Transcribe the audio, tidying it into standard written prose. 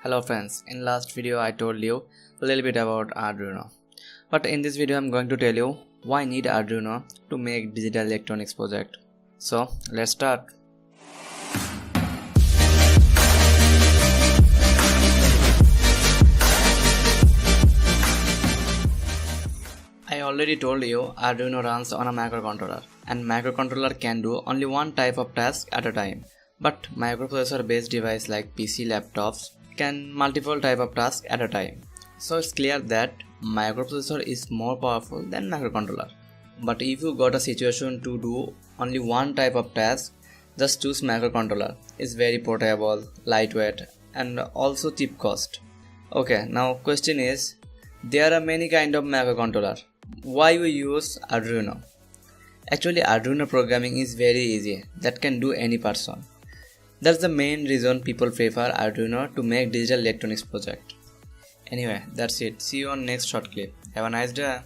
Hello friends, in last video I told you a little bit about Arduino. But in this video I'm going to tell you why need Arduino to make digital electronics project. So let's start. I already told you Arduino runs on a microcontroller, and microcontroller can do only one type of task at a time. But microprocessor based device like PC laptops can multiple type of tasks at a time. So it's clear that microprocessor is more powerful than microcontroller. But if you got a situation to do only one type of task, just choose microcontroller. It's very portable, lightweight and also cheap cost. Okay, now question is, there are many kind of microcontroller. Why we use Arduino? Actually Arduino programming is very easy, that can do any person. That's the main reason people prefer Arduino to make digital electronics project. Anyway, that's it. See you on next short clip. Have a nice day.